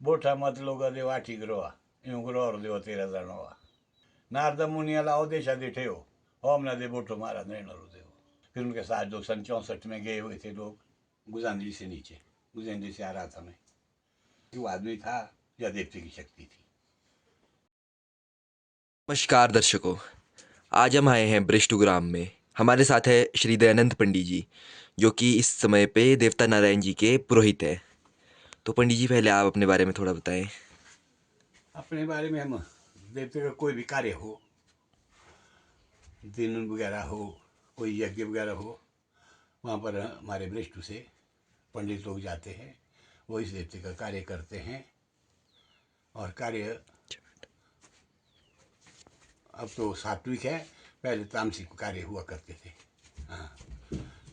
बोठा मत लोग देवाठी ग्रोहा यूं ग्रोह देव 13 जणोवा नारद मुनिया लाओ देशा दिठे हो ओम न दे बोठो मारा नैन देव। फिर उनके साथ जो सन 64 में गए हुए थे लोग गुजानजी से नीचे, गुजानजी से आ रहा था मैं, वो आदमी था या देवते की शक्ति थी। नमस्कार दर्शकों। आज हम आए हैं ब्रिष्टुग्राम में। हमारे साथ है श्री दयानंद पंडित जी, जो कि इस समय पे देवता नारायण जी के पुरोहित है। तो पंडित जी, पहले आप अपने बारे में थोड़ा बताएं। अपने बारे में हम देवते का कोई भी कार्य हो, दिन वगैरह हो, कोई यज्ञ वगैरह हो, वहाँ पर हमारे वृष्टु से पंडित लोग जाते हैं, वो इस देवते का कार्य करते हैं। और कार्य अब तो सात्विक है, पहले तामसिक कार्य हुआ करते थे। हाँ,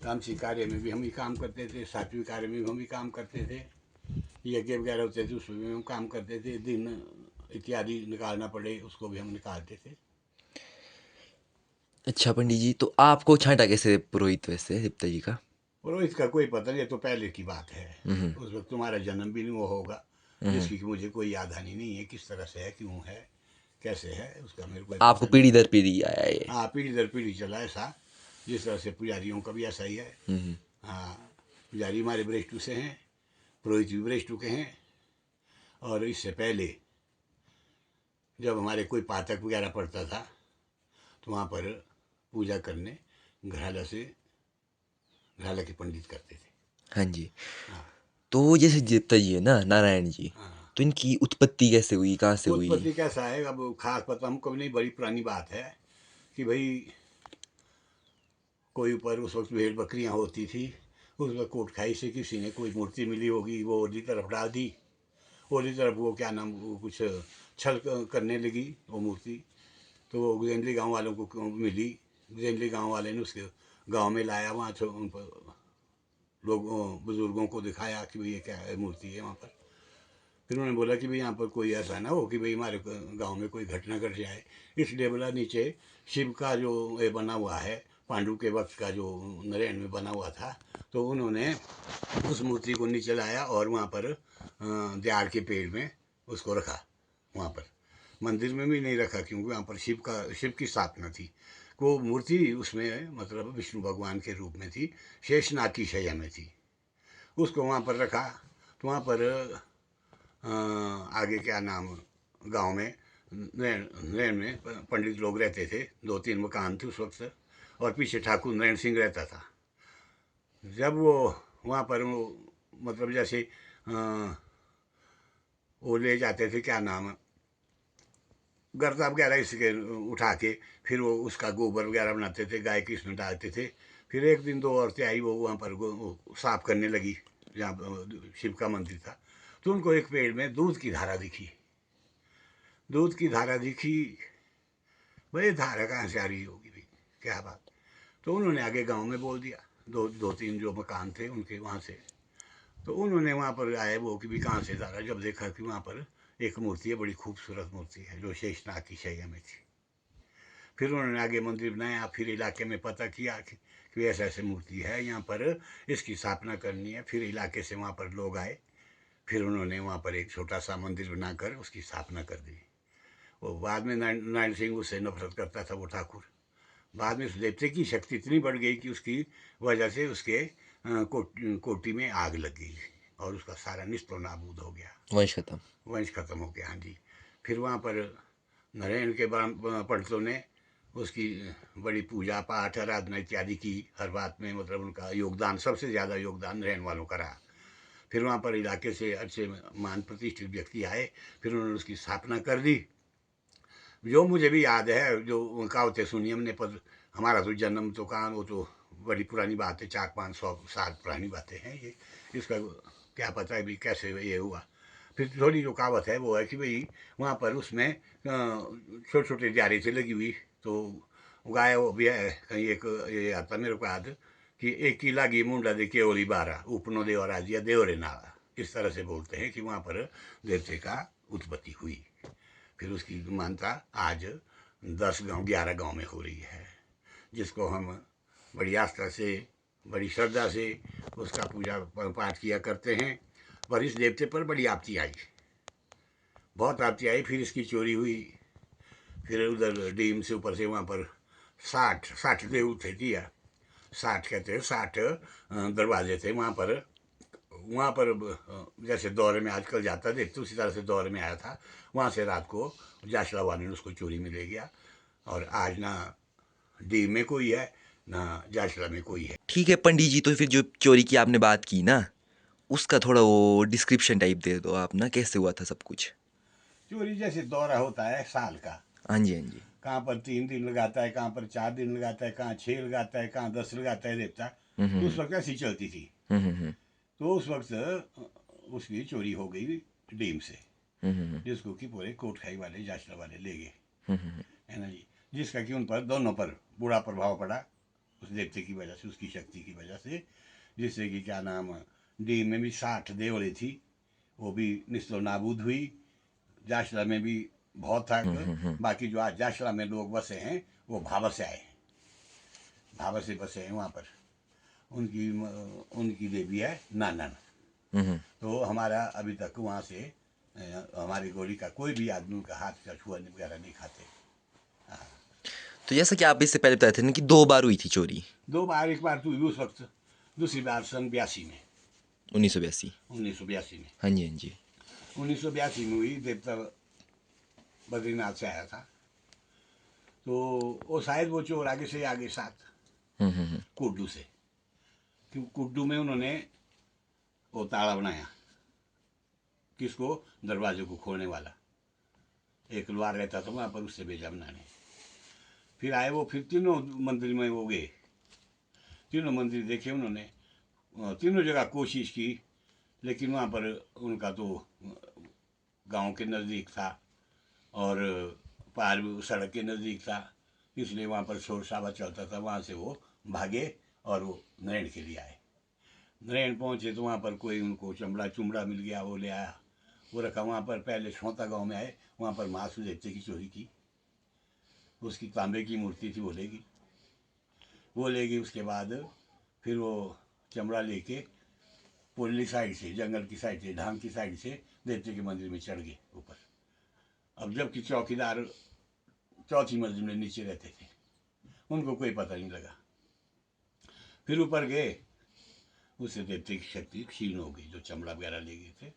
तामसिक कार्य में भी हम ही काम करते थे, सात्विक कार्य में भी हम ही काम करते थे, यज्ञ वगैरह होते थे उसमें भी हम काम करते थे, दिन इत्यादि निकालना पड़े उसको भी हम निकालते थे। अच्छा पंडित जी, तो आपको छांटा कैसे पुरोहित वैसे देवता जी का? पुरोहित का कोई पता नहीं, तो पहले की बात है। हम्म। उस वक्त तुम्हारा जन्म भी नहीं वो होगा, हम्म। जिसकी कि मुझे कोई यादहानी नहीं है, किस तरह से है, क्यों है, कैसे है, उसका मेरे को आपको पता नहीं। पीढ़ी दर पीढ़ी आया है ये? हाँ, पीढ़ी दर पीढ़ी चला ऐसा, जिस तरह से पुजारियों का भी ऐसा ही है। हम्म। हाँ, पुजारी हमारे वृष्टु से हैं, पुरोहित भी वृष्टु के हैं। और इससे पहले जब हमारे कोई पातक वगैरह पड़ता था तो वहाँ पर पूजा करने घराला के पंडित करते थे। हाँ जी। हाँ। तो जैसे देवता जी है ना नारायण जी, हाँ, तो इनकी उत्पत्ति कैसे हुई, कहाँ से हुई? उत्पत्ति कैसा है अब खास पता हमको भी नहीं, बड़ी पुरानी बात है कि भाई कोई ऊपर उस वक्त भेड़ बकरियां होती थी, उसमें कोटखाई से किसी ने कोई मूर्ति मिली होगी, वो ओली तरफ डाल दी, ओली तरफ वो क्या नाम वो कुछ छल करने लगी वो मूर्ति, तो वो गुजेंद्री गांव वालों को मिली। गुजेंद्री गांव वाले ने उसके गांव में लाया, वहाँ उन पर लोगों बुजुर्गों को दिखाया कि भाई ये क्या है मूर्ति है वहाँ पर। फिर उन्होंने बोला कि भाई यहाँ पर कोई ऐसा ना हो कि भाई हमारे गांव में कोई घटना घट जाए, इसलिए बोला नीचे शिव का जो ये बना हुआ है, पांडु के वक्त का जो नारायण में बना हुआ था, तो उन्होंने उस मूर्ति को नीचे लाया और वहाँ पर दियार के पेड़ में उसको रखा। वहाँ पर मंदिर में भी नहीं रखा, क्योंकि वहाँ पर शिव की स्थापना थी। वो मूर्ति उसमें मतलब विष्णु भगवान के रूप में थी, शेषनाग की शैया में थी। उसको वहाँ पर रखा, तो वहाँ पर आगे क्या नाम गांव में नैन में पंडित लोग रहते थे, 2-3 मकान थे उस वक्त, और पीछे ठाकुर नैन सिंह रहता था। जब वो वहाँ पर वो मतलब जैसे वो ले जाते थे क्या नाम गर्दा वगैरह इसके उठा के, फिर वो उसका गोबर वगैरह बनाते थे, गाय की इसमें डालते थे। फिर एक दिन 2 औरतें आई, वो वहाँ पर साफ करने लगी जहाँ शिव का मंदिर था, तो उनको एक पेड़ में दूध की धारा दिखी। दूध की धारा दिखी, भाई धारा कहाँ से आ रही होगी भाई, क्या बात। तो उन्होंने आगे गांव में बोल दिया, 2-3 जो मकान थे उनके वहाँ से, तो उन्होंने वहाँ पर आए वो कि भी कहाँ से धारा, जब देखा कि वहाँ पर एक मूर्ति है, बड़ी खूबसूरत मूर्ति है जो शेषनाग की शैया में थी। फिर उन्होंने आगे मंदिर बनाया, फिर इलाके में पता किया कि ऐसे ऐसे मूर्ति है यहाँ पर, इसकी स्थापना करनी है। फिर इलाके से वहाँ पर लोग आए, फिर उन्होंने वहाँ पर एक छोटा सा मंदिर बनाकर उसकी स्थापना कर दी। वो बाद में नारायण सिंह उससे नफरत करता था वो ठाकुर। बाद में उस देवते की शक्ति इतनी बढ़ गई कि उसकी वजह से उसके कोटी में आग लग गई और उसका सारा निस्तो नाबूद हो गया, वंश खत्म। वंश खत्म हो गया। हाँ जी। फिर वहाँ पर नारायण के पंडितों ने उसकी बड़ी पूजा पाठ आराधना इत्यादि की, हर बात में मतलब उनका योगदान, सबसे ज़्यादा योगदान नारायण वालों का रहा। फिर वहाँ पर इलाके से अच्छे मान प्रतिष्ठित व्यक्ति आए, फिर उन्होंने उसकी स्थापना कर दी। जो मुझे भी याद है, जो कहावतें सुनी हमने, पर हमारा तो जन्म तो कहाँ, वो तो बड़ी पुरानी बात है, 400-500 साल पुरानी बातें हैं ये, इसका क्या पता है भी कैसे ये हुआ। फिर थोड़ी जो कहावत है वो है कि भाई वहाँ पर उसमें छोटे छोटे जारी से लगी हुई, तो गाय वो भी है कहीं, एक ये आता मेरे को याद कि एक ही लागी मुंडा दे केवली 12 उपनो देवराजिया देवरे नाला, इस तरह से बोलते हैं कि वहाँ पर देवते का उत्पत्ति हुई। फिर उसकी मान्यता आज 10 गांव 11 गांव में हो रही है, जिसको हम बड़ी आस्था से, बड़ी श्रद्धा से उसका पूजा पाठ किया करते हैं। पर इस देवते पर बड़ी आपत्ति आई, बहुत आपत्ति आई। फिर इसकी चोरी हुई। फिर उधर डीम से ऊपर से वहाँ पर 60 देव थे जी, या 60 कहते हैं, 60 दरवाजे थे वहाँ पर। वहाँ पर जैसे दौरे में आजकल जाता देखते उसी तरह से दौरे में आया था। वहाँ से रात को जाशला वाले ने उसको चोरी में ले गया। और आज ना डीम में कोई है ना जाशला में कोई है। ठीक है पंडित जी, तो फिर जो चोरी की आपने बात की ना, उसका थोड़ा वो डिस्क्रिप्शन टाइप दे दो आप ना, कैसे हुआ था सब कुछ। चोरी जैसे दौरा होता है साल का, हाँ जी, हाँ जी। कहाँ पर 3 दिन लगाता है, कहाँ पर 4 दिन लगाता है, कहाँ 6 लगाता है, कहाँ 10 लगाता है देवता। हम्म तो हम्म उस वक्त ऐसी चलती थी। हम्म हम्म तो उस वक्त उसकी चोरी हो गई डीम से, हम्म जिसको कि पूरे कोटखाई वाले जाशला वाले ले गए, हम्म है ना जी। जिसका कि उन पर दोनों पर बुरा प्रभाव पड़ा, उस देवते की वजह से, उसकी शक्ति की वजह से। जिससे कि क्या नाम, डीम में भी 60 देवड़े थी, वो भी निस्तो नाबूद हुई। जाशला में भी बहुत था। हम्म। बाकी जो आज जाशला में लोग बसे हैं वो भाबर से आए हैं, भाबर से बसे हैं वहाँ पर। उनकी उनकी देवी है नानन। हम्म। तो हमारा अभी तक वहाँ से हमारी गोली का कोई भी आदमी उनका हाथ का छुआ वगैरह नहीं खाते। तो जैसा कि आप इससे पहले बताए थे ना कि 2 बार हुई थी चोरी। 2 बार, एक बार तो हुई उस वक्त, दूसरी बार सन 82 में, 1982। 1982 में। हाँ जी, हाँ जी। 1982 में हुई। देवता बद्रीनाथ से आया था। तो वो शायद वो चोर आगे से आगे साथ हम्म। कुड्डू से, क्यों कुड्डू में उन्होंने वो ताला बनाया, किसको, दरवाजे को खोलने वाला एक लोहार रहता था वहाँ पर, उससे भेजा बनाने। फिर आए वो, फिर तीनों मंदिर में वो गए, तीनों मंदिर देखे उन्होंने, तीनों जगह कोशिश की। लेकिन वहाँ पर उनका तो गांव के नज़दीक था और पार सड़क के नज़दीक था, इसलिए वहाँ पर शोर शराबा चलता था। वहाँ से वो भागे और वो नरेण के लिए आए। नरेण पहुँचे तो वहाँ पर कोई उनको चमड़ा चुमड़ा मिल गया, वो ले आया, वो रखा वहाँ पर। पहले छोटा गांव में आए, वहाँ पर महासु देवते की चोरी की। उसकी तांबे की मूर्ति थी, वो लेगी। उसके बाद फिर वो चमड़ा लेके पुरली साइड से, जंगल की साइड से, ढांग की साइड से देवते के मंदिर में चढ़ गए ऊपर। अब जबकि चौकीदार चौथी मंजिल में नीचे रहते थे, उनको कोई पता नहीं लगा। फिर ऊपर गए, उससे देवते की शक्ति क्षीण हो गई, जो चमड़ा वगैरह ले गए थे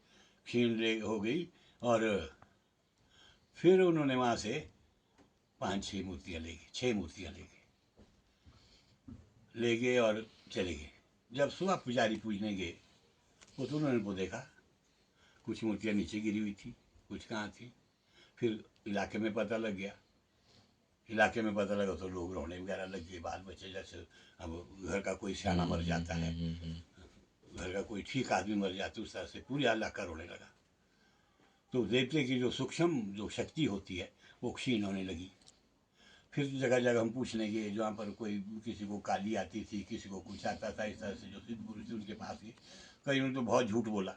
क्षीण ले हो गई। और फिर उन्होंने वहाँ से 5-6 मूर्तियाँ ले गए, 6 मूर्तियाँ ले गए और चले गए। जब सुबह पुजारी पूजने गए तो उन्होंने वो देखा, कुछ मूर्तियाँ नीचे गिरी हुई थी, कुछ कहाँ थी। फिर इलाके में पता लग गया, इलाके में पता लगा तो लोग रोने वगैरह लग गए, बाल बच्चे। जैसे अब घर का कोई सियाना मर जाता है, घर का कोई ठीक आदमी मर जाता है, उस तरह से पूरा इलाका रोने लगा। तो देवते की जो सूक्ष्म जो शक्ति होती है वो क्षीण होने लगी। फिर जगह जगह हम पूछने गए, जहाँ पर कोई किसी को काली आती थी, किसी को कुछ आता था, इस तरह से जो सिद्ध पुरुष थे उनके पास गए। कई ने तो बहुत झूठ बोला,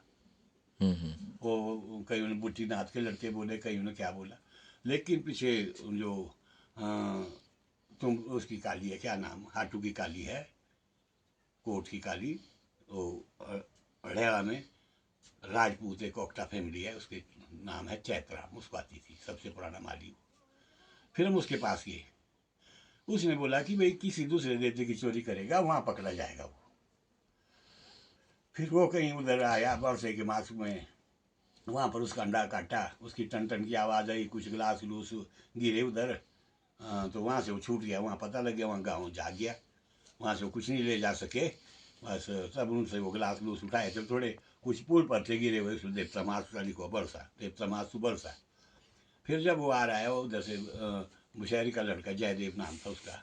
वो कई ने बुट्टीनाथ के लड़के बोले, कई ने क्या बोला। लेकिन पीछे जो तुम उसकी काली है, क्या नाम, हाटू की काली है, कोट की काली, वो हरियाणा में राजपूत एक ओक्टा फैमिली है, उसके नाम है चैतराम, उसको आती थी, सबसे पुराना माली। फिर हम उसके पास गए, उसने बोला कि भाई किसी दूसरे देवते की चोरी करेगा वहाँ पकड़ा जाएगा वो। फिर वो कहीं उधर आया बरसे के मास में, वहाँ पर उसका अंडा काटा, उसकी टन टन की आवाज़ आई, कुछ गिलास ग्लूस गिरे उधर। तो वहाँ से वो छूट गया, वहाँ पता लग गया, वहाँ गाँव जाग गया। वहाँ से वो कुछ नहीं ले जा सके, बस सब उनसे वो गिलास ग्लूस उठाए थे थोड़े, कुछ पुल पर थे गिरे हुए, उसमें देवता मासू का लिखो बरसा, देवता मासू बरसा। फिर जब वो आ रहा है, वो उधर से मुशहरी का लड़का जयदेव नाम था उसका,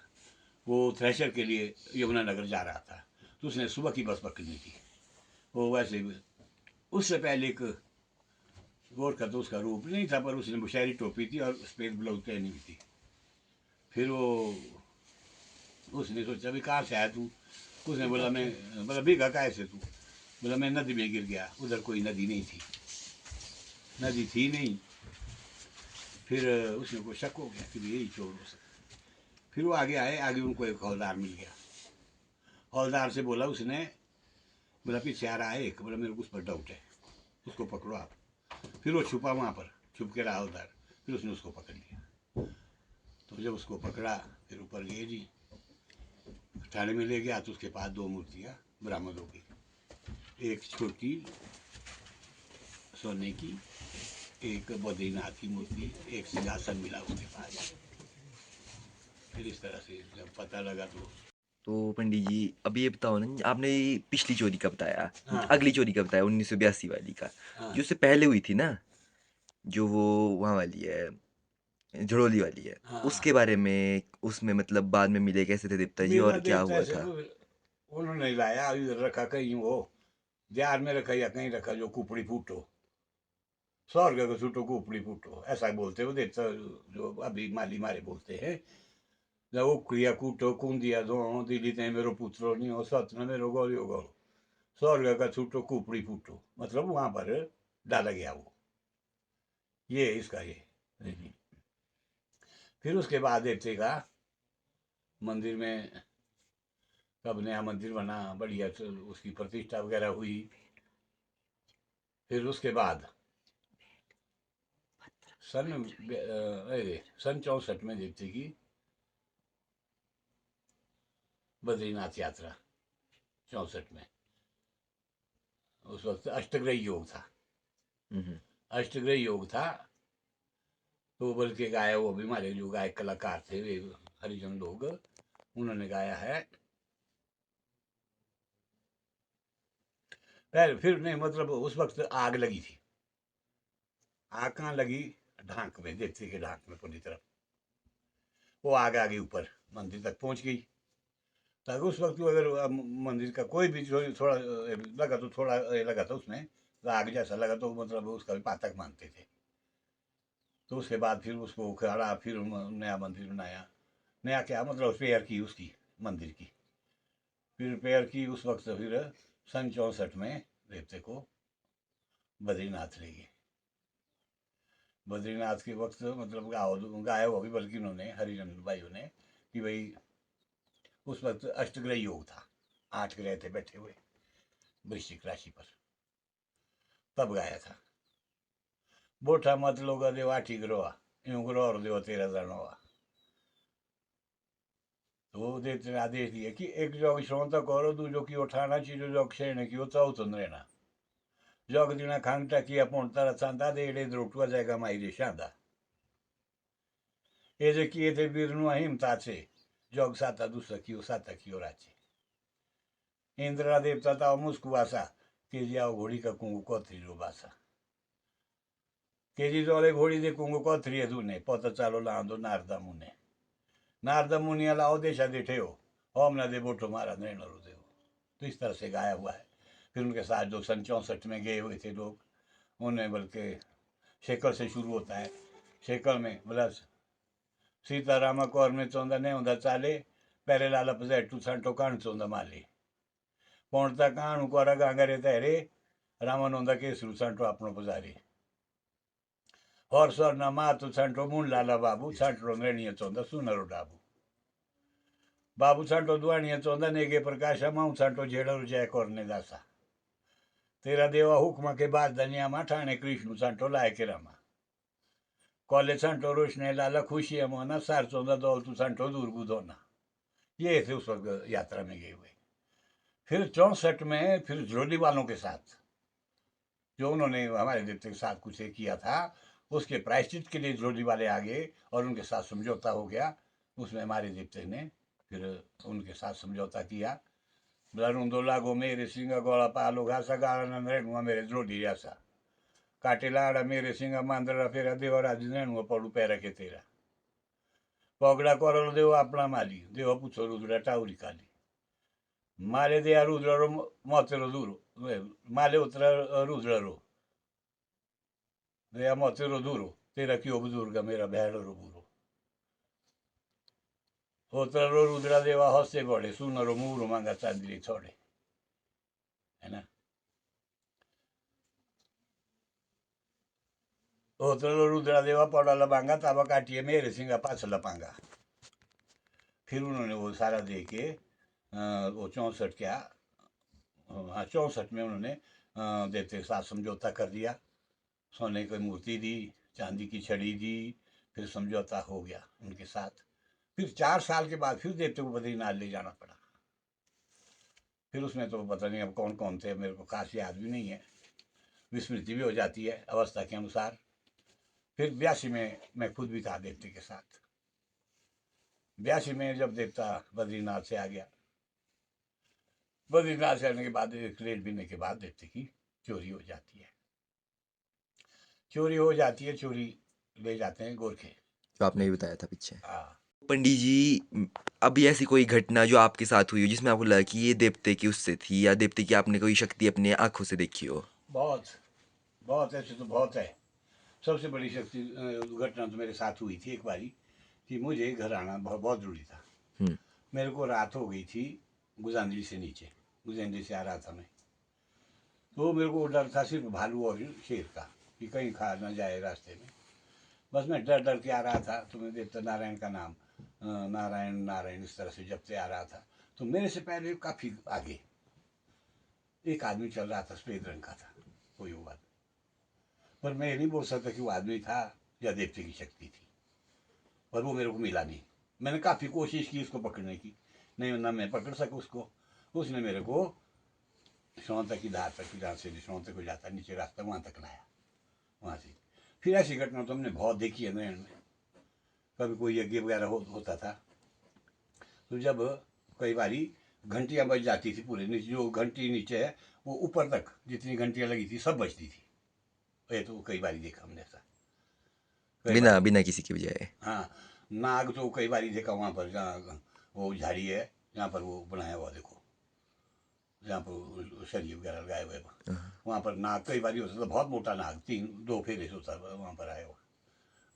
वो थ्रेशर के लिए यमुनानगर जा रहा था, तो उसने सुबह की बस पकड़नी थी। वो वैसे उससे पहले एक गोरखा, तो उसका रूप नहीं था, पर उसने मुशहरी टोपी थी और सफेद ब्लाउज पहनी हुई थी। फिर वो उसने सोचा भी कहाँ से आया तू, उसने बोला मैं, बोला भीगा काय से तू, बोला मैं नदी में गिर गया। उधर कोई नदी नहीं थी, नदी थी नहीं। फिर उसने को शक हो गया कि यही चोर हो सकता। फिर वो आगे आए, आगे उनको एक हौलदार मिल गया। हौलदार से बोला उसने, बोला पीछे आ रहा है एक, बोला मेरे को उस पर डाउट है, उसको पकड़ो आप। फिर वो छुपा वहाँ पर छुप के रहा उधर। फिर उसने उसको पकड़ लिया। तो जब उसको पकड़ा फिर ऊपर गए जी, थाने में ले गया तो उसके पास 2 मूर्तियाँ बरामद हो गई। एक छोटी सोने की, एक बद्रीनाथ की मूर्ति, एक सिंहासन मिला उसके पास। फिर इस तरह से जब पता लगा तो पंडित जी अभी ये बताओ ना, आपने ये पिछली चोरी का बताया, हाँ अगली चोरी का बताया 1982 वाली का, हाँ जो उससे पहले हुई थी ना, जो वो वहाँ वाली है, झड़ोली वाली है, हाँ। उसके बारे में, उसमें मतलब बाद में मिले कैसे थे देवता जी मिला और क्या देवता हुआ ऐसे था? उन्होंने लाया, इधर रखा कहीं वो जार में रखा या कहीं रखा, जो कुपड़ी फूटो, स्वर्ग का छूटो कुपड़ी फूटो, ऐसा बोलते हो देवता, जो अभी माली मारे बोलते हैं। जब वो क्रिया कूटो कून दिया दो दिली ते मेरो पुत्रो नहीं हो सत्न मेरो गोलियो गोलो, स्वर्ग का छूटो कुपड़ी फूटो, मतलब वहां पर डाला गया वो, ये इसका ये नहीं। फिर उसके बाद देवते का मंदिर में, कब नया मंदिर बना बढ़िया, उसकी प्रतिष्ठा वगैरह हुई। फिर उसके बाद सन 64 में देवते की बद्रीनाथ यात्रा, 64 में। उस वक्त अष्टग्रह योग था, हम्म। अष्टग्रह योग था। तो बल्कि गाया वो भी, हमारे जो गायक कलाकार थे वे हरिजन लोग, उन्होंने गाया है। फिर नहीं, मतलब उस वक्त आग लगी थी। आग कहाँ लगी? ढांक में, देवते के ढांक में पूरी तरफ। वो आग आ गई ऊपर, मंदिर तक पहुंच गई। ताकि उस वक्त अगर मंदिर का कोई भी थोड़ा लगा तो थोड़ा लगा था उसमें, आग जैसा लगा तो मतलब उसका भी पातक मानते थे। तो उसके बाद फिर उसको उखाड़ा, फिर नया मंदिर बनाया। नया क्या मतलब रिपेयर की उसकी, मंदिर की। फिर रिपेयर की उस वक्त, फिर सन 64 में देवते को बद्रीनाथ ले गए। बद्रीनाथ के वक्त मतलब गाया होगी बल्कि उन्होंने, हरिजन भाइयों ने, कि भाई उस वक्त अष्टग्रह योग था, 8 ग्रह थे बैठे हुए वृश्चिक राशि पर, तब गाया था। बोठा मत लोग देव 8 ग्रह, यूं ग्रह और देव 13 जन। तो वो देवते ने आदेश दिए कि एक जग श्रोता करो, दूजो की उठाना, चीजो जग शेण की चौथन रहना, जग दिना खांगटा किया पुण तारा चांदा दे एड़े द्रोटुआ जाएगा माई रे शांदा। ये जे किए थे वीरनु हिमता से, जग साता दूसरा कियो साता कियो राचे। इंद्रा देवता था मुस्कुआसा, के जिया घोड़ी का कुंगु कोथरी रो बासा, केजी जोले घोड़ी दे कुंगु कोथरी धुने पत चालो लांदो नारदा मुने, नारदा मुनिया लाओ देशा देठे हो, होम ना दे बोटो मारा नैन रो देव। तो इस तरह से गाया हुआ है। फिर उनके साथ जो सन 64 में गए हुए थे लोग, उन्हें बल्कि शेकल से शुरू होता है। शेकल में बोला सीतारामा कौर में चौंदा नहीं होंदा चाले, पहले लाला पजाए टू संटो कान चौंदा माले, पौणता कान उकोरा गांगरे तेरे, रामन होंदा केसरू संटो अपनो पजारे, और स्वर न मातु संटो मुन लाला बाबू संटो नरणीय चौंदा सुनरो डाबू, बाबू छांटो दुआनिया चौंदा नेगे प्रकाश माऊ छांटो झेड़ो जय कोरने दासा, तेरा देवा हुक्मा के बाद धनिया मा ठाणे कृष्ण छांटो लाए के रामा, कॉले छांटो रोशने लाला खुशी मोना सार चौंदा दौल तू छांटो दूर बुधोना। ये थे उस वक्त यात्रा में गए हुए। फिर 64 में फिर झरोली वालों के साथ, जो उन्होंने हमारे देवते के साथ कुछ किया था, उसके प्रायश्चित के लिए झरोली वाले आ गए और उनके साथ समझौता हो गया। उसमें हमारे देवते ने फिर उनके साथ समझौता किया। ब्लरुंदो लागो मेरे सिंगा गोला पालो घासा गाड़ा नरेणुआ मेरे द्रोडी जासा, काटे लाड़ा मेरे सिंगा मांदरा फेरा देवराज नरेणुआ पड़ू पैरा के तेरा, पगड़ा करलो देव अपना माली देव पूछो रुद्रा टाउरी काली, माले दे रुद्र रो मतेरो दूरो, माले उतरा रुद्र रो दया मतेरो दूरो, तेरा क्यों बुजुर्ग मेरा भैड़ो रो बुरो, होतरा रो रुद्रा देवा हंसे बड़े सुनरो मुरो मांगा चांदी छोड़े, है ना। होतरा रुद्रा देवा पड़ा लबांगा ताबा काटिए मेरे सिंगा पाछ लपांगा। फिर उन्होंने वो सारा दे के वो 64 क्या, हाँ 64 में उन्होंने देवते के साथ समझौता कर दिया। सोने की मूर्ति दी, चांदी की छड़ी दी, फिर समझौता हो गया उनके साथ। फिर 4 साल के बाद फिर देवते को बद्रीनाथ ले जाना पड़ा। फिर उसमें तो पता नहीं अब कौन कौन थे, मेरे को खास याद भी नहीं है, विस्मृति भी हो जाती है अवस्था के अनुसार। फिर 82 में मैं खुद भी था देवते के साथ। 82 में जब देवता बद्रीनाथ से आ गया, बद्रीनाथ से आने के बाद 1.5 महीने के बाद देवते की चोरी हो जाती है। चोरी हो जाती है, चोरी ले जाते हैं गोरखे। जो आपने भी बताया था पीछे। हाँ, पंडित जी, अभी ऐसी कोई घटना जो आपके साथ हुई हो जिसमें आपको लगा कि ये देवते की उससे थी, या देवते की आपने कोई शक्ति अपने आंखों से देखी हो? बहुत बहुत ऐसे तो बहुत है। सबसे बड़ी शक्ति घटना तो मेरे साथ हुई थी एक बारी, कि मुझे घर आना बहुत बहुत ज़रूरी था। हम्म। मेरे को रात हो गई थी गुजांदड़ी से नीचे, गुजांदड़ी से आ रहा था मैं। तो मेरे को डर था सिर्फ भालू और शेर का, कि कहीं खा ना जाए रास्ते में। बस मैं डर डर के आ रहा था, तो मैं देवता नारायण का नाम नारायण नारायण इस तरह से जपते आ रहा था। तो मेरे से पहले काफ़ी आगे एक आदमी चल रहा था, सफ़ेद रंग का था, कोई हुआ, पर मैं ये नहीं बोल सकता कि वो आदमी था या देवते की शक्ति थी। पर वो मेरे को मिला नहीं। मैंने काफ़ी कोशिश की उसको पकड़ने की, नहीं ना मैं पकड़ सका उसको। उसने मेरे को शौन तक की धार तक, जहाँ से शौन तक को जाता नीचे रास्ता, वहाँ तक लाया। वहाँ से फिर ऐसी घटना तो हमने बहुत देखी है नैन में। कभी कोई यज्ञ वगैरह होता था, तो जब कई बारी घंटियाँ बज जाती थी पूरे नीचे, जो घंटी नीचे है वो ऊपर तक जितनी घंटियाँ लगी थी सब बजती थी। ये तो कई बारी देखा हमने ऐसा, कई बिना बारी। बिना किसी की वजह। हाँ, नाग तो कई बारी देखा वहाँ पर, जहाँ वो झाड़ी है, जहाँ पर वो बनाया हुआ देखो, जहाँ पर शरीर वगैरह लगाए हुए, वहाँ पर नाग कई बारी होता था, बहुत मोटा नाग, 2 फेरे से होता था वहाँ पर आया हुआ।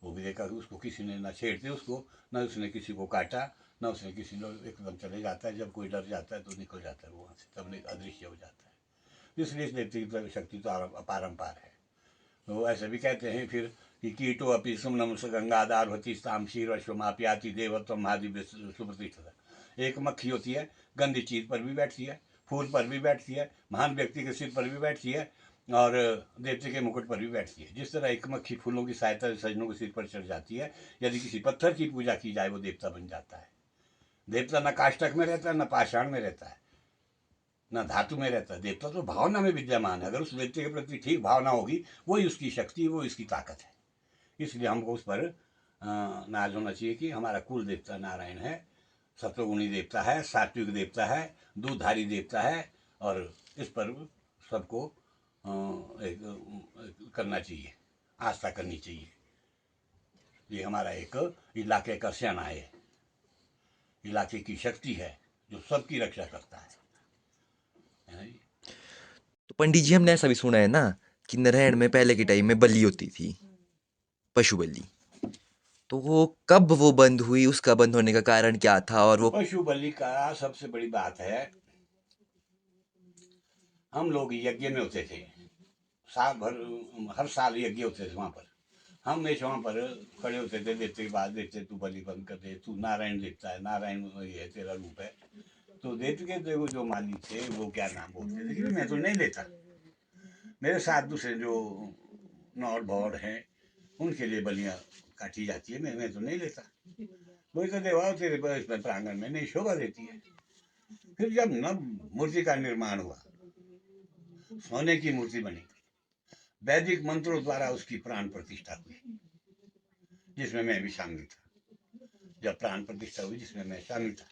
वो भी देखा कि उसको किसी ने ना छेड़ते उसको, ना उसने किसी को काटा, ना उसने किसी ने, एकदम चले जाता है। जब कोई डर जाता है तो निकल जाता है वो वहाँ से, तब अदृश्य हो जाता है। इसलिए इस देवते की शक्ति तो अपारंपार है। तो ऐसे भी कहते हैं फिर कि कीटो अपि सुमनम गंगाधार होती ताम शीर अश्वमाप्याति देवत्व महादिव्य सुप्रतिष्ठित। एक मक्खी होती है, गंदी चीज पर भी बैठती है, फूल पर भी बैठती है, महान व्यक्ति के सिर पर भी बैठती है, और देवते के मुकुट पर भी बैठती है। जिस तरह एक मक्खी फूलों की सहायता से सज्जनों के सिर पर चढ़ जाती है, यदि किसी पत्थर की पूजा की जाए वो देवता बन जाता है। देवता न काष्टक में रहता है, न पाषाण में रहता है, न धातु में रहता है। देवता तो भावना में विद्यमान है। अगर उस देवते के प्रति ठीक भावना होगी, वही उसकी शक्ति, वो इसकी ताकत है। इसलिए हमको उस पर नाज होना चाहिए कि हमारा कुल देवता नारायण है, सत्वगुणी देवता है, सात्विक देवता है, दूधारी देवता है। और इस पर सबको करना चाहिए, आस्था करनी चाहिए। ये हमारा एक इलाके का सेना है, इलाके की शक्ति है, जो सबकी रक्षा करता है ना जी। तो पंडित जी, हमने ऐसा भी सुना है ना कि नारायण में पहले के टाइम में बलि होती थी, पशु बलि। तो वो बंद हुई, उसका बंद होने का कारण क्या था? और वो पशु बलि का सबसे बड़ी बात है, हम लोग यज्ञ में होते थे, साल भर, हर साल यज्ञ होते थे वहाँ पर। हम हमेशा वहाँ पर खड़े होते थे, देते के बाद देते, तू बलि बंद कर दे, तू नारायण देता है, नारायण ये है तेरा रूप है। तो देते के देखो जो मालिक थे वो क्या नाम बोलते थे कि मैं तो नहीं लेता। मेरे साथ दूसरे जो नौड़ भौड़ हैं उनके लिए बलियाँ काटी जाती है, मैं तो नहीं लेता। वही तो देवा तेरे इसमें प्रांगण में नहीं शोभा देती है। फिर जब न मूर्ति का निर्माण हुआ, सोने की मूर्ति बनी, वैदिक मंत्रों द्वारा उसकी प्राण प्रतिष्ठा हुई, जिसमें मैं भी शामिल था। जब प्राण प्रतिष्ठा हुई जिसमें मैं शामिल था,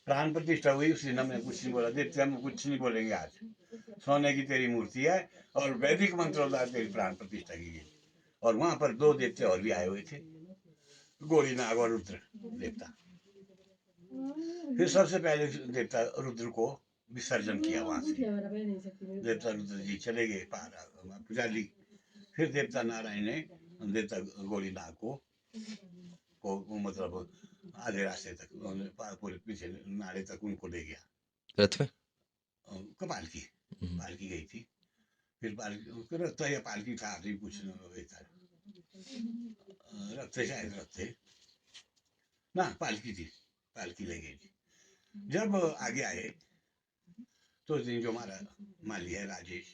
प्राण प्रतिष्ठा हुई, उस दिन हमने कुछ नहीं बोला, देवते हम कुछ नहीं बोलेंगे आज, सोने की तेरी मूर्ति है और वैदिक मंत्रों द्वारा तेरी प्राण प्रतिष्ठा की गई। और वहां पर 2 देवते और भी आए हुए थे, गोली नाग और रुद्र देवता। फिर सबसे पहले देवता रुद्र को विसर्जन किया वहां से, देवता रुद्र जी चले गए पार पूजा ली। फिर देवता नारायण ने देवता गोली नाग को मतलब आधे रास्ते तक पूरे पीछे नाले तक उनको ले गया। रथ में। पालकी, हम्म। पालकी गई थी। फिर पालकी रथ या पालकी था, आधी कुछ था, रथ थे शायद, रथ थे ना, पालकी थी, पालकी ले गई थी। जब आगे आए तो उस दिन जो हमारा माली है राजेश,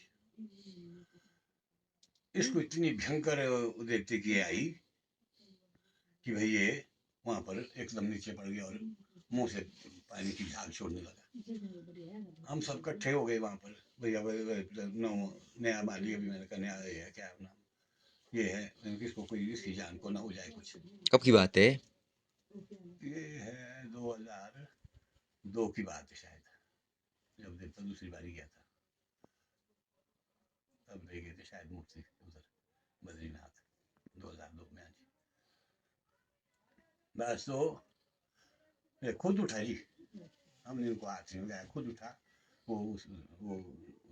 इसको इतनी भयंकर देखते कि आई कि भाई ये वहां पर एकदम नीचे पड़ गया और मुंह से पानी की झाग छोड़ने लगा। हम सब इकट्ठे हो गए वहां पर। भैया नया माली, अभी मैंने कहा नया है क्या नाम, ये है, किसको कोई इसकी जान को ना हो जाए कुछ। कब की बात है? ये है 2002 की बात है शायद, जब देवता दूसरी बारी गया था, तब ले गए थे शायद मूर्ति उधर बद्रीनाथ 2002 में। आज बस तो ये खुद उठा जी, हमने उनको हाथ में लगाया, खुद उठा। वो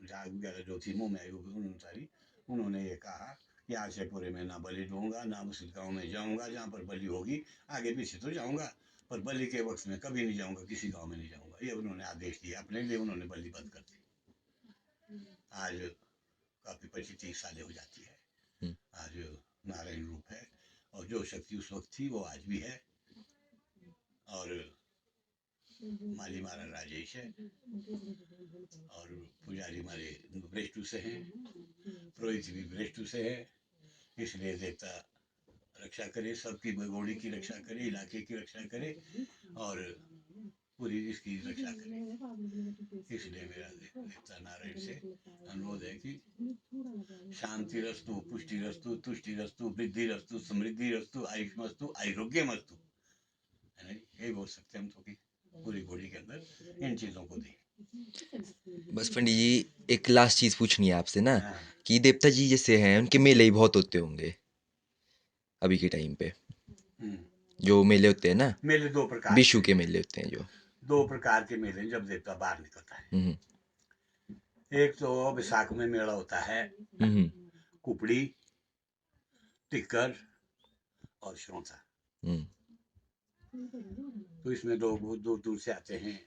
झाग वगैरह जो थी मुंह में आई उन्होंने उतारी। उन्होंने ये कहा कि आज से पूरे में ना बलि दूंगा, ना उस गाँव में जाऊंगा जहाँ पर बलि होगी। आगे पीछे तो जाऊंगा, पर बलि के वक्त में कभी नहीं जाऊंगा, किसी गाँव में नहीं जाऊंगा। ये उन्होंने आदेश दिया, अपने लिए उन्होंने बलि बंद कर दी। आज काफी 25-30 सालें हो जाती है। हम्म। आज नारायण रूप है, और जो शक्ति उस वक्त थी वो आज भी है। और माली हमारा राजेश है, और पुजारी हमारे ब्रेस्टू से हैं, पुरोहित भी ब्रेस्टू से है। इसलिए देवता रक्षा करे, सबकी घोड़ी की रक्षा करे, इलाके की रक्षा करे, और पूरी इसकी रक्षा करे। इसलिए मेरा देवता नारायण से अनुरोध है कि शांति रस्तु, पुष्टि रस्तु, तुष्टि रस्तु, वृद्धि रस्तु, समृद्धि रस्तु, आयुष्मस्तु, आरोग्यमस्तु, है ना, यही बोल सकते हैं हम तो कि पूरी घोड़ी के अंदर इन चीजों को दें। बस पंडित जी, एक लास्ट चीज पूछनी है आपसे ना, हाँ। कि देवता जी जैसे हैं उनके मेले ही बहुत होते होंगे अभी के टाइम पे, हम्म। जो मेले होते हैं ना, मेले दो प्रकार विशु के के मेले होते हैं जो। 2 प्रकार के मेले जब देवता बाहर निकलता है। हम्म एक तो विशाख में मेला होता है, हम्म कुपड़ी, टिक्कर और श्रोता। हम्म तो इसमें लोग बहुत दूर दूर से आते हैं।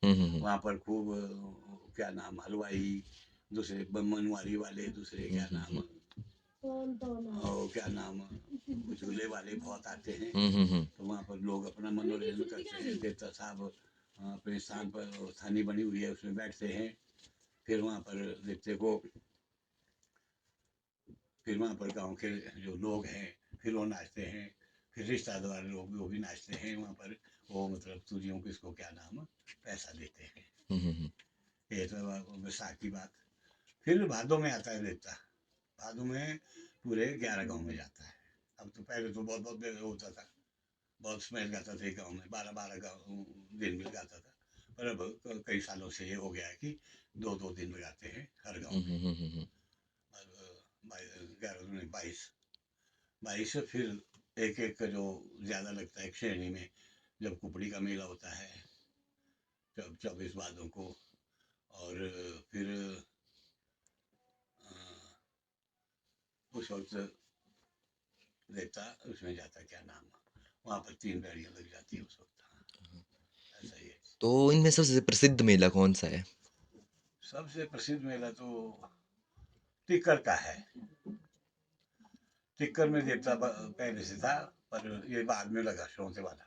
हम्म वहाँ पर खूब क्या नाम, हलवाई, दूसरे मनवारी वाले, दूसरे क्या नाम, और क्या नाम, झूले वाले बहुत आते हैं। तो वहाँ पर लोग अपना मनोरंजन करते हैं। देवता साहब अपने स्थान पर, स्थानी बनी हुई है, उसमें बैठते हैं। फिर वहाँ पर देवते को, फिर वहाँ पर गांव के जो लोग हैं फिर वो नाचते हैं। फिर रिश्तेदार लोग भी वो भी नाचते हैं वहाँ पर। वो मतलब तुझियों को, इसको क्या नाम, पैसा देते हैं। ये तो विशाख की बात। फिर भादों में आता है देवता। भादों में पूरे 11 गांव में जाता है। अब तो पहले तो बहुत बहुत होता था, बहुत स्मेल गाता था एक गाँव में, 12-12 गाँव दिन में लगाता था। पर अब कई सालों से ये हो गया है कि 2-2 दिन लगाते हैं हर गाँव में। 11-22 फिर एक एक का जो ज्यादा लगता है एक श्रेणी में, जब कुपड़ी का मेला होता है जब 24 भादों को। और फिर उस वक्त देवता उसमें जाता, क्या नाम, वहाँ पर 3 गाड़ियाँ लग जाती है उस वक्त। हाँ, ऐसा ही है। तो इनमें सबसे प्रसिद्ध मेला कौन सा है? सबसे प्रसिद्ध मेला तो टिक्कर का है। टिक्कर में देवता पहले से था, पर ये बाद में लगा, श्रोते वाला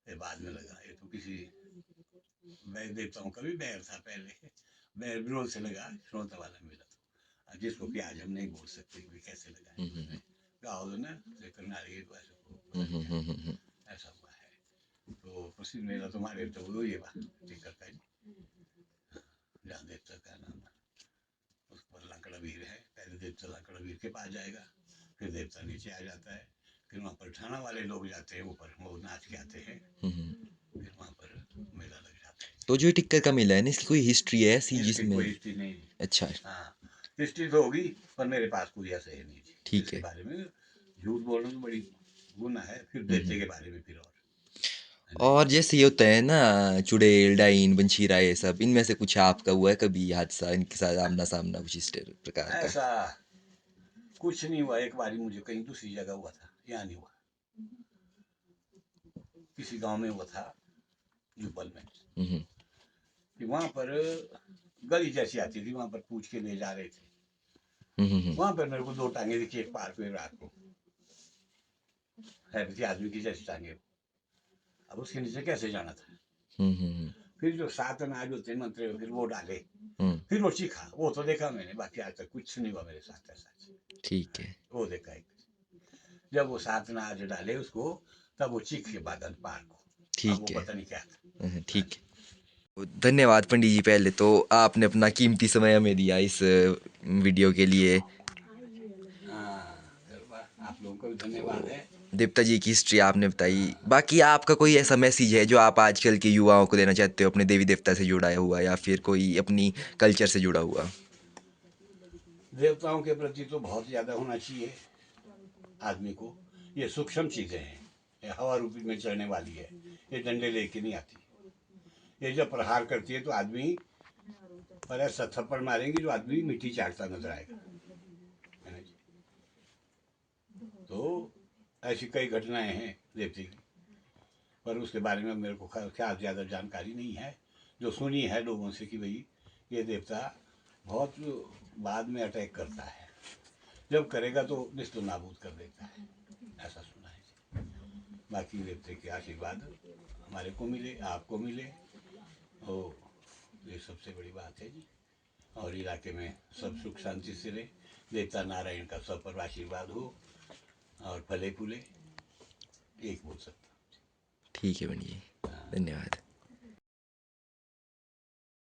ये बाद में लगा। ये तो किसी वैद्य देवताओं का भी बैर था पहले, बैर विरोध से लगा श्रोता वाला मेला। तो जिसको कि आज हम नहीं बोल सकते कि कैसे लगा है, गाँव ना करनाली को ऐसा हुआ है। तो प्रसिद्ध मेला तुम्हारे तो वो ये बात टिक्कर का, जहाँ देवता का नाम उस पर लंकड़ा वीर है। पहले देवता लंकड़ा वीर के पास जाएगा, फिर देवता नीचे आ जाता है। फिर वहाँ पर ठाणा वाले लोग जाते हैं ऊपर, वो नाच के आते हैं। फिर वहाँ पर मेला लग जाता है। तो जो ये टिक्कर का मेला है ना, इसकी कोई हिस्ट्री है ऐसी इसकी जिसमें? कोई हिस्ट्री नहीं। अच्छा, हाँ, हिस्ट्री तो होगी, पर मेरे पास कोई ऐसा है नहीं जी। ठीक इसके है। बारे में झूठ बोलना तो बड़ी गुनाह है। फिर देवते के बारे में फिर और है ना। और जैसे ये होता है ना, चुड़ैल, डाइन, बंशीरा, ये सब, इनमें से कुछ आपका हुआ है कभी हादसा इनके साथ आमना सामना कुछ इस प्रकार का? ऐसा कुछ नहीं हुआ। एक बारी मुझे कहीं दूसरी जगह हुआ था, यहाँ नहीं हुआ। किसी गांव में हुआ था, जुब्बल में, कि वहां पर गली जैसी आती थी, वहां पर पूछ के ले जा रहे थे। वहां पर मेरे को 2 टांगे दिखी एक पार्क में रात को, है किसी आदमी की जैसी टांगे। अब उसके नीचे कैसे जाना था। फिर जो 7 अनाज होते हैं मंत्र, फिर वो डाले, फिर वो चीखा, वो तो देखा मैंने। बाकी आज तक कुछ नहीं हुआ मेरे साथ ऐसा। ठीक है। वो देखा एक। जब वो 7 अनाज डाले उसको, तब वो चीख के बादल पार को। अब वो ठीक है। पता नहीं क्या था। हाँ ठीक जी। है। धन्यवाद पंडित जी, पहले तो आपने अपना कीमती समय हमें दिया इस वीडियो के लिए। हाँ, चलो आप लोगों को भी धन्यवाद है। देवता जी की हिस्ट्री आपने बताई। बाकी आपका कोई ऐसा मैसेज है जो आप आजकल के युवाओं को देना चाहते हो, अपने देवी देवता से जुड़ा हुआ या फिर कोई अपनी कल्चर से जुड़ा हुआ? देवताओं के प्रति तो बहुत ज़्यादा होना चाहिए आदमी को। ये सूक्ष्म चीज़ें हैं, ये हवा रूपी में चलने वाली है, ये डंडे लेके नहीं आती। ये जब प्रहार करती है तो आदमी पर ऐसा थप्पड़ मारेंगे जो आदमी मिट्टी चाटता नजर आएगा, है ना जी। तो ऐसी कई घटनाएं हैं देवती की, पर उसके बारे में मेरे को क्या ज़्यादा जानकारी नहीं है। जो सुनी है लोगों से कि भाई ये देवता बहुत बाद में अटैक करता है, जब करेगा तो निस्तो नाबूद कर देता है, ऐसा सुना है। बाकी देवते के आशीर्वाद हमारे को मिले, आपको मिले, तो ये सबसे बड़ी बात है जी। और इलाके में सब सुख शांति से रहे, देवता नारायण का सब पर आशीर्वाद हो और फले फूले, एक बोल सकता। ठीक है पंडित जी, धन्यवाद।